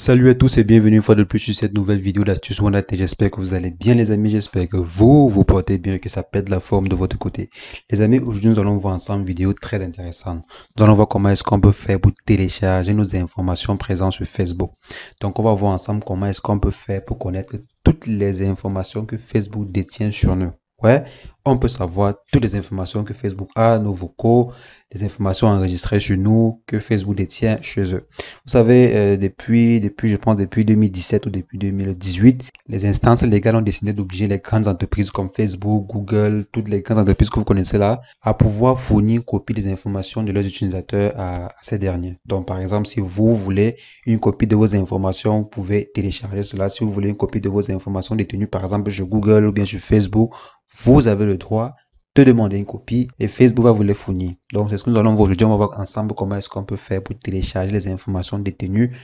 Salut à tous et bienvenue une fois de plus sur cette nouvelle vidéo d'astuce One-Up. J'espère que vous allez bien les amis, j'espère que vous portez bien et que ça pète la forme de votre côté. Les amis, aujourd'hui nous allons voir ensemble une vidéo très intéressante. Nous allons voir comment est-ce qu'on peut faire pour télécharger nos informations présentes sur Facebook. Donc on va voir ensemble comment est-ce qu'on peut faire pour connaître toutes les informations que Facebook détient sur nous. Ouais, on peut savoir toutes les informations que Facebook a, nos vocaux, les informations enregistrées sur nous que Facebook détient chez eux. Vous savez, je pense depuis 2017 ou depuis 2018, les instances légales ont décidé d'obliger les grandes entreprises comme Facebook, Google, toutes les grandes entreprises que vous connaissez là, à pouvoir fournir une copie des informations de leurs utilisateurs à ces derniers. Donc, par exemple, si vous voulez une copie de vos informations, vous pouvez télécharger cela. Si vous voulez une copie de vos informations détenues, par exemple, sur Google ou bien sur Facebook, vous avez le droit de demander une copie et Facebook va vous les fournir. Donc, c'est ce que nous allons voir aujourd'hui. On va voir ensemble comment est-ce qu'on peut faire pour télécharger les informations détenues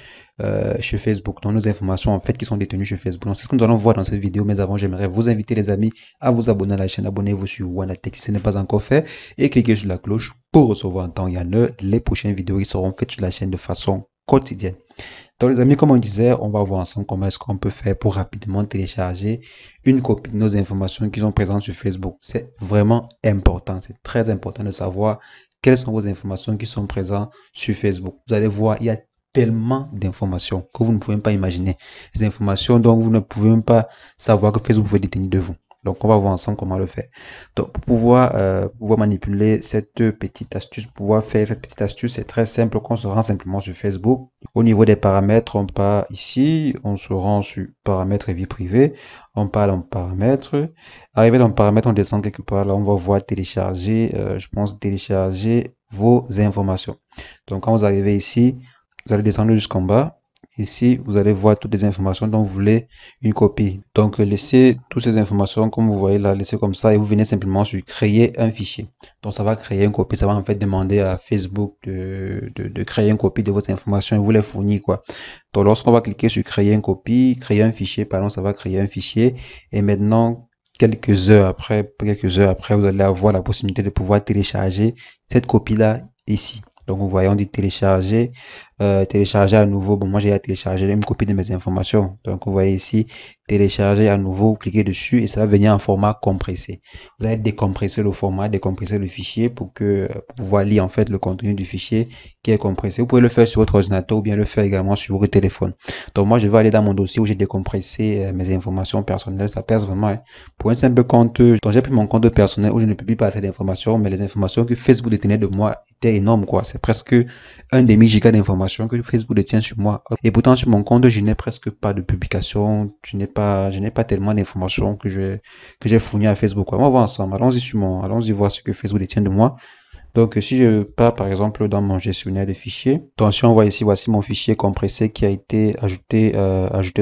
chez Facebook. Donc, nos informations en fait qui sont détenues chez Facebook. Donc, c'est ce que nous allons voir dans cette vidéo. Mais avant, j'aimerais vous inviter les amis à vous abonner à la chaîne. Abonnez-vous sur One-Up si ce n'est pas encore fait et cliquez sur la cloche pour recevoir en temps et en heure les prochaines vidéos qui seront faites sur la chaîne de façon quotidienne. Donc les amis, comme on disait, on va voir ensemble comment est-ce qu'on peut faire pour rapidement télécharger une copie de nos informations qui sont présentes sur Facebook. C'est vraiment important, c'est très important de savoir quelles sont vos informations qui sont présentes sur Facebook. Vous allez voir, il y a tellement d'informations que vous ne pouvez même pas imaginer. Des informations dont vous ne pouvez même pas savoir que Facebook veut détenir de vous. Donc, on va voir ensemble comment le faire. Donc, pour pouvoir manipuler cette petite astuce, pouvoir faire cette petite astuce, c'est très simple. On se rend simplement sur Facebook. Au niveau des paramètres, on part ici. On se rend sur paramètres et vie privée. On part dans paramètres. Arrivé dans paramètres, on descend quelque part. Là, on va voir télécharger, je pense télécharger vos informations. Donc, quand vous arrivez ici, vous allez descendre jusqu'en bas. Ici, vous allez voir toutes les informations dont vous voulez une copie. Donc, laissez toutes ces informations, comme vous voyez là, laissez comme ça et vous venez simplement sur créer un fichier. Donc, ça va créer une copie. Ça va en fait demander à Facebook de créer une copie de votre information et vous les fournir, quoi. Donc, lorsqu'on va cliquer sur créer une copie, créer un fichier, pardon, ça va créer un fichier. Et maintenant, quelques heures après, vous allez avoir la possibilité de pouvoir télécharger cette copie-là ici. Donc, vous voyez, on dit télécharger, télécharger à nouveau. Bon, moi, j'ai téléchargé une copie de mes informations. Donc, vous voyez ici, télécharger à nouveau, vous cliquez dessus et ça va venir en format compressé. Vous allez décompresser le format, décompresser le fichier pour pouvoir lire en fait le contenu du fichier qui est compressé. Vous pouvez le faire sur votre ordinateur ou bien le faire également sur votre téléphone. Donc, moi, je vais aller dans mon dossier où j'ai décompressé mes informations personnelles. Ça pèse vraiment, hein. Pour un simple compte, donc j'ai pris mon compte personnel où je ne publie pas assez d'informations, mais les informations que Facebook détenait de moi étaient énormes, quoi. C'est presque un demi-giga d'informations que Facebook détient sur moi. Et pourtant, sur mon compte, je n'ai presque pas de publication. Je n'ai pas tellement d'informations que j'ai fournies à Facebook, quoi. On va voir ensemble. Allons-y voir ce que Facebook détient de moi. Donc, si je pars par exemple dans mon gestionnaire de fichiers, attention, on voit ici, voici mon fichier compressé qui a été ajouté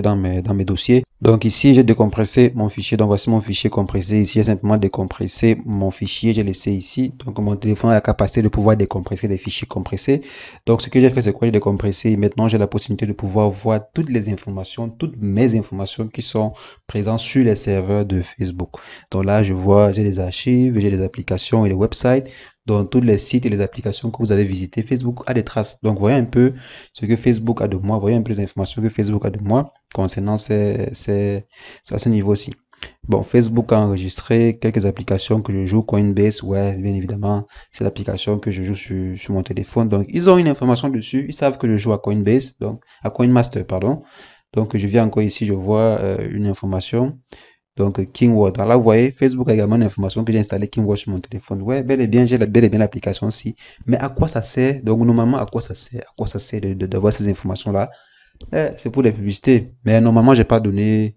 dans mes dossiers. Donc ici, j'ai décompressé mon fichier. Donc voici mon fichier compressé. Ici, j'ai simplement décompressé mon fichier. J'ai laissé ici. Donc mon téléphone a la capacité de pouvoir décompresser des fichiers compressés. Donc ce que j'ai fait, c'est quoi? J'ai décompressé. Et maintenant, j'ai la possibilité de pouvoir voir toutes les informations, toutes mes informations qui sont présentes sur les serveurs de Facebook. Donc là, je vois, j'ai les archives, j'ai les applications et les websites. Dans tous les sites et les applications que vous avez visités, Facebook a des traces. Donc, voyez un peu ce que Facebook a de moi. Voyez un peu les informations que Facebook a de moi concernant à ce niveau-ci. Bon, Facebook a enregistré quelques applications que je joue. Coinbase, ouais, bien évidemment, c'est l'application que je joue sur mon téléphone. Donc, ils ont une information dessus. Ils savent que je joue à Coinbase, donc à CoinMaster, pardon. Donc, je viens encore ici, je vois une information. Donc, KingWord. Alors là, vous voyez, Facebook a également une information que j'ai installé KingWord sur mon téléphone. Ouais, bel et bien, j'ai bel et bien l'application aussi. Mais à quoi ça sert? Donc, normalement, à quoi ça sert? À quoi ça sert d'avoir ces informations-là? C'est pour des publicités. Mais normalement, j'ai pas donné.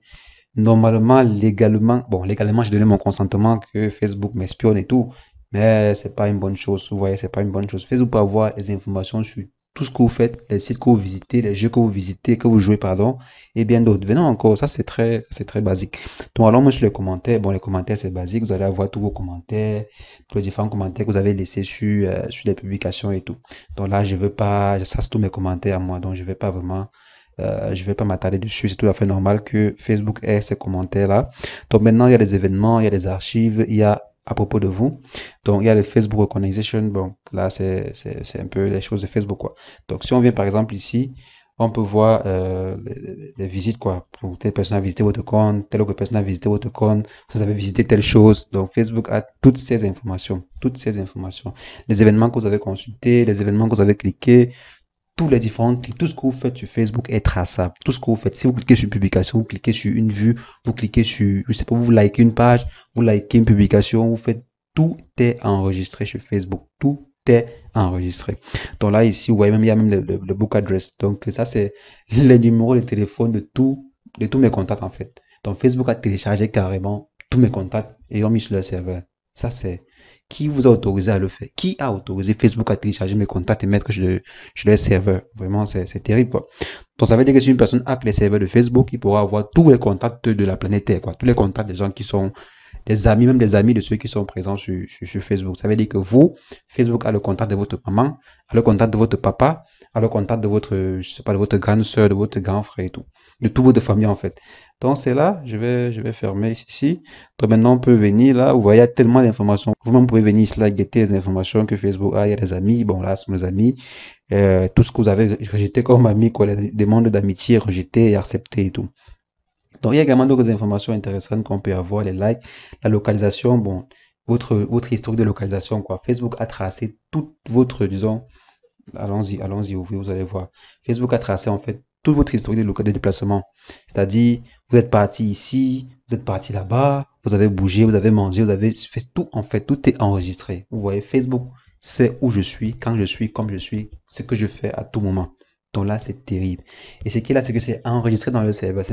Normalement, légalement, bon, légalement, j'ai donné mon consentement que Facebook m'espionne et tout. Mais c'est pas une bonne chose. Vous voyez, c'est pas une bonne chose. Facebook peut avoir des informations sur tout ce que vous faites, les sites que vous visitez, les jeux que vous visitez, que vous jouez, pardon, et bien d'autres. Venons encore, ça c'est très basique. Donc allons sur les commentaires. Bon, les commentaires c'est basique. Vous allez avoir tous vos commentaires, tous les différents commentaires que vous avez laissés sur les publications et tout. Donc là, je veux pas, ça c'est tous mes commentaires à moi. Donc je vais pas vraiment je vais pas m'attarder dessus, c'est tout à fait normal que Facebook ait ces commentaires-là. Donc maintenant, il y a des événements, il y a des archives, il y a à propos de vous. Donc il y a le Facebook Recognition. Bon, là c'est un peu les choses de Facebook, quoi. Donc si on vient par exemple ici, On peut voir les visites, quoi. Pour telle personne a visité votre compte, telle autre personne a visité votre compte, vous avez visité telle chose. Donc, Facebook a toutes ces informations, toutes ces informations. Les événements que vous avez consultés, les événements que vous avez cliqués, tous les différents clics, tout ce que vous faites sur Facebook est traçable. Tout ce que vous faites, si vous cliquez sur publication, vous cliquez sur une vue, vous cliquez sur, je sais pas, vous likez une page, vous likez une publication, vous faites, tout est enregistré sur Facebook. Tout est enregistré. Donc là, ici, vous voyez même, il y a même le book address. Donc ça, c'est les numéros de téléphone de tous mes contacts, en fait. Donc Facebook a téléchargé carrément tous mes contacts et ont mis sur leur serveur. Ça, c'est qui vous a autorisé à le faire? Qui a autorisé Facebook à télécharger mes contacts et mettre sur les serveurs? Vraiment, c'est terrible, quoi. Donc, ça veut dire que si une personne hack les serveurs de Facebook, il pourra avoir tous les contacts de la planète Terre, quoi. Tous les contacts des gens qui sont des amis, même des amis de ceux qui sont présents sur Facebook. Ça veut dire que vous, Facebook a le contact de votre maman, a le contact de votre papa, a le contact de votre, je sais pas, de votre grande soeur, de votre grand frère et tout. De toute votre famille, en fait. Donc, c'est là, je vais fermer ici. Donc, maintenant, on peut venir là, vous voyez, il y a tellement d'informations. Vous-même pouvez venir ici, là, guetter les informations que Facebook a. Il y a des amis, bon, là, ce sont nos amis. Tout ce que vous avez rejeté comme ami, quoi, les demandes d'amitié rejetées et acceptées et tout. Donc, il y a également d'autres informations intéressantes qu'on peut avoir, les likes, la localisation, bon, votre historique de localisation, quoi. Facebook a tracé toute votre, disons, allons-y, ouvrez, vous allez voir. Facebook a tracé, en fait, toute votre historique de déplacement. C'est-à-dire, vous êtes parti ici, vous êtes parti là-bas, vous avez bougé, vous avez mangé, vous avez fait tout, en fait, tout est enregistré. Vous voyez, Facebook sait où je suis, quand je suis, comme je suis, ce que je fais à tout moment. Donc là, c'est terrible. Et ce qui est là, c'est que c'est enregistré dans le serveur. Ce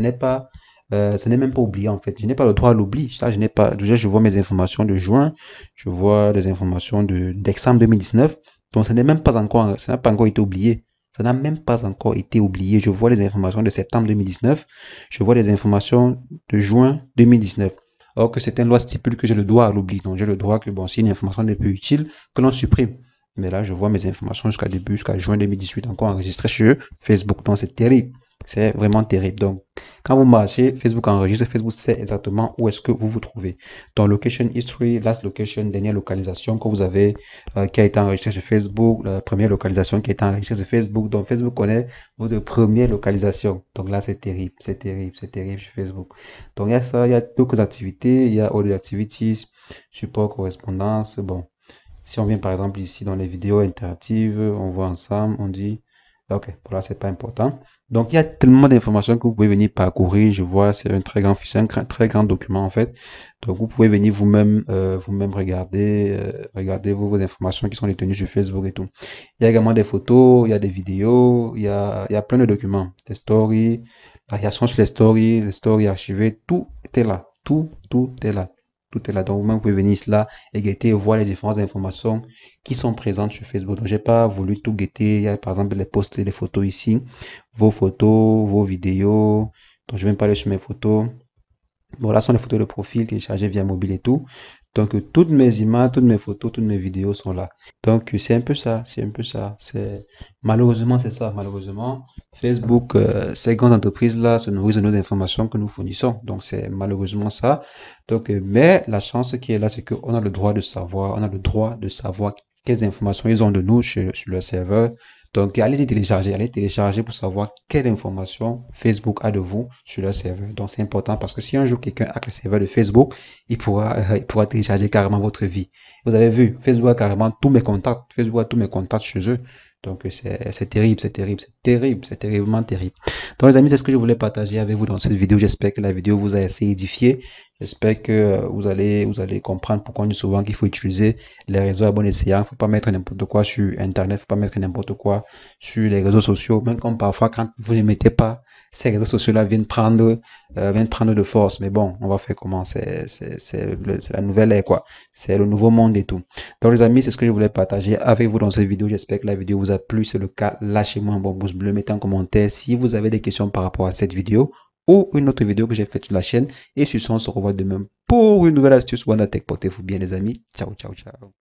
n'est même pas oublié en fait. Je n'ai pas le droit à l'oubli. Ça, je n'ai pas. Déjà, je vois mes informations de juin, je vois des informations de d'exemple 2019. Donc, ça n'a pas encore été oublié. Ça n'a même pas encore été oublié. Je vois les informations de septembre 2019. Je vois les informations de juin 2019. Or que certaines lois stipulent que j'ai le droit à l'oubli. Donc, j'ai le droit que, bon, si une information n'est plus utile, que l'on supprime. Mais là, je vois mes informations jusqu'à juin 2018 encore enregistrées sur Facebook. Donc, c'est terrible. C'est vraiment terrible. Donc, quand vous marchez, Facebook enregistre, Facebook sait exactement où est-ce que vous vous trouvez. Dans Location History, Last Location, dernière localisation que vous avez, qui a été enregistrée sur Facebook, la première localisation qui a été enregistrée sur Facebook. Donc, Facebook connaît votre première localisation. Donc là, c'est terrible, c'est terrible, c'est terrible sur Facebook. Donc, il y a ça, il y a d'autres activités, il y a Audio Activities, support, correspondance. Bon, si on vient par exemple ici dans les vidéos interactives, on voit ensemble, on dit, ok, voilà, c'est pas important. Donc, il y a tellement d'informations que vous pouvez venir parcourir. Je vois, c'est un très grand fichier, très grand document en fait. Donc, vous pouvez venir vous-même regarder vos informations qui sont détenues sur Facebook et tout. Il y a également des photos, il y a des vidéos, il y a plein de documents, des stories, la réaction sur les stories archivées, tout est là. Tout est là. Tout est là. Donc, vous pouvez venir là et guetter et voir les différentes informations qui sont présentes sur Facebook. Donc, j'ai pas voulu tout guetter. Il y a par exemple les posts et les photos ici, vos photos, vos vidéos. Donc, je vais me parler sur mes photos. Bon, là sont les photos de profil téléchargées via mobile et tout. Donc, toutes mes images, toutes mes photos, toutes mes vidéos sont là. Donc, c'est un peu ça, c'est un peu ça. Malheureusement, c'est ça. Malheureusement, Facebook, ces grandes entreprises-là se nourrissent de nos informations que nous fournissons. Donc, c'est malheureusement ça. Donc, mais la chance qui est là, c'est qu'on a le droit de savoir, on a le droit de savoir quelles informations ils ont de nous sur leur serveur. Donc, allez télécharger pour savoir quelle information Facebook a de vous sur leur serveur. Donc, c'est important parce que si un jour quelqu'un hack le serveur de Facebook, il pourra télécharger carrément votre vie. Vous avez vu, Facebook a carrément tous mes contacts. Facebook a tous mes contacts chez eux. Donc, c'est terrible, c'est terrible, c'est terrible, c'est terriblement terrible. Donc, les amis, c'est ce que je voulais partager avec vous dans cette vidéo. J'espère que la vidéo vous a assez édifié. J'espère que vous allez comprendre pourquoi on dit souvent qu'il faut utiliser les réseaux à bon escient. Il ne faut pas mettre n'importe quoi sur Internet. Il ne faut pas mettre n'importe quoi sur les réseaux sociaux. Même comme parfois, quand vous ne mettez pas, ces réseaux sociaux-là viennent prendre de force. Mais bon, on va faire comment? C'est la nouvelle ère, quoi. C'est le nouveau monde et tout. Donc, les amis, c'est ce que je voulais partager avec vous dans cette vidéo. J'espère que la vidéo vous a plu. C'est le cas, lâchez-moi un bon pouce bleu, mettez en commentaire si vous avez des questions par rapport à cette vidéo ou une autre vidéo que j'ai faite sur la chaîne. Et sur ce, on se revoit demain pour une nouvelle astuce WannaTech. Portez-vous bien, les amis. Ciao, ciao, ciao.